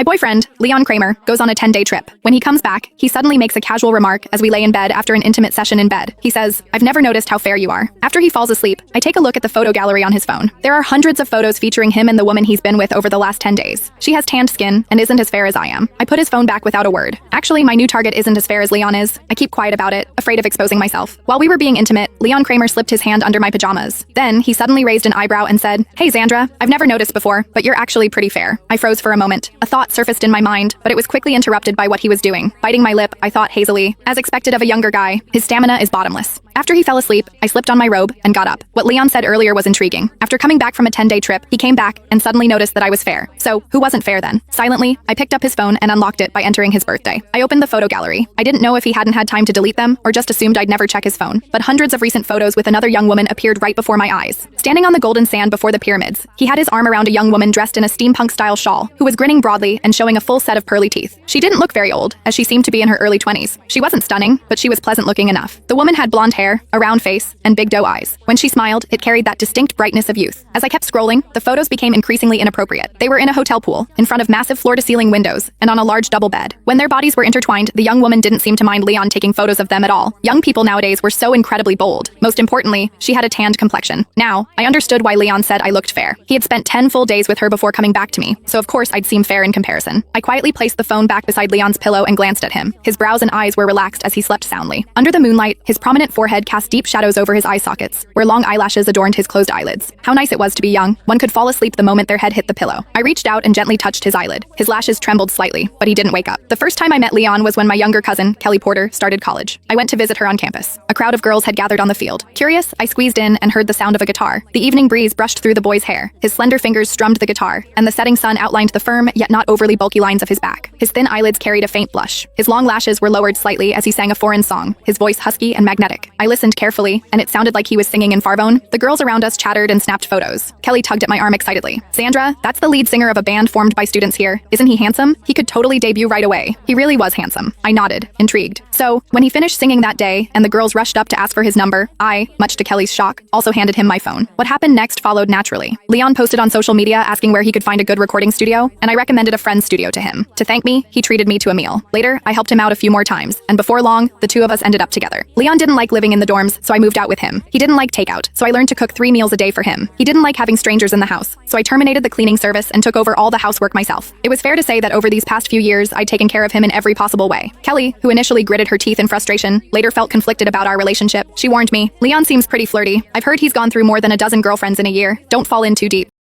My boyfriend, Leon Kramer, goes on a 10-day trip. When he comes back, he suddenly makes a casual remark as we lay in bed after an intimate session in bed. He says, "I've never noticed how fair you are." After he falls asleep, I take a look at the photo gallery on his phone. There are hundreds of photos featuring him and the woman he's been with over the last 10 days. She has tanned skin and isn't as fair as I am. I put his phone back without a word. Actually, my new target isn't as fair as Leon is. I keep quiet about it, afraid of exposing myself. While we were being intimate, Leon Kramer slipped his hand under my pajamas. Then, he suddenly raised an eyebrow and said, "Hey Xandra, I've never noticed before, but you're actually pretty fair." I froze for a moment. A thought surfaced in my mind, but it was quickly interrupted by what he was doing. Biting my lip, I thought hazily, as expected of a younger guy, his stamina is bottomless. After he fell asleep, I slipped on my robe and got up. What Leon said earlier was intriguing. After coming back from a 10-day trip, he came back and suddenly noticed that I was fair. So, who wasn't fair then? Silently, I picked up his phone and unlocked it by entering his birthday. I opened the photo gallery. I didn't know if he hadn't had time to delete them or just assumed I'd never check his phone. But hundreds of recent photos with another young woman appeared right before my eyes. Standing on the golden sand before the pyramids, he had his arm around a young woman dressed in a steampunk-style shawl, who was grinning broadly and showing a full set of pearly teeth. She didn't look very old, as she seemed to be in her early 20s. She wasn't stunning, but she was pleasant-looking enough. The woman had blonde hair, a round face, and big doe eyes. When she smiled, it carried that distinct brightness of youth. As I kept scrolling, the photos became increasingly inappropriate. They were in a hotel pool, in front of massive floor-to-ceiling windows, and on a large double bed. When their bodies were intertwined, the young woman didn't seem to mind Leon taking photos of them at all. Young people nowadays were so incredibly bold. Most importantly, she had a tanned complexion. Now, I understood why Leon said I looked fair. He had spent 10 full days with her before coming back to me, so of course I'd seem fair in comparison. I quietly placed the phone back beside Leon's pillow and glanced at him. His brows and eyes were relaxed as he slept soundly. Under the moonlight, his prominent forehead cast deep shadows over his eye sockets, where long eyelashes adorned his closed eyelids. How nice it was to be young. One could fall asleep the moment their head hit the pillow. I reached out and gently touched his eyelid. His lashes trembled slightly, but he didn't wake up. The first time I met Leon was when my younger cousin, Kelly Porter, started college. I went to visit her on campus. A crowd of girls had gathered on the field. Curious, I squeezed in and heard the sound of a guitar. The evening breeze brushed through the boy's hair. His slender fingers strummed the guitar, and the setting sun outlined the firm, yet not overly bulky lines of his back. His thin eyelids carried a faint blush. His long lashes were lowered slightly as he sang a foreign song, his voice husky and magnetic. I listened carefully, and it sounded like he was singing in Farvone. The girls around us chattered and snapped photos. Kelly tugged at my arm excitedly. "Xandra, that's the lead singer of a band formed by students here. Isn't he handsome? He could totally debut right away." He really was handsome. I nodded, intrigued. So, when he finished singing that day, and the girls rushed up to ask for his number, I, much to Kelly's shock, also handed him my phone. What happened next followed naturally. Leon posted on social media asking where he could find a good recording studio, and I recommended a friend's studio to him. To thank me, he treated me to a meal. Later, I helped him out a few more times, and before long, the two of us ended up together. Leon didn't like living in the dorms, so I moved out with him. He didn't like takeout, so I learned to cook 3 meals a day for him. He didn't like having strangers in the house, so I terminated the cleaning service and took over all the housework myself. It was fair to say that over these past few years, I'd taken care of him in every possible way. Kelly, who initially gritted her teeth in frustration, later felt conflicted about our relationship. She warned me, "Leon seems pretty flirty. I've heard he's gone through more than a dozen girlfriends in a year. Don't fall in too deep."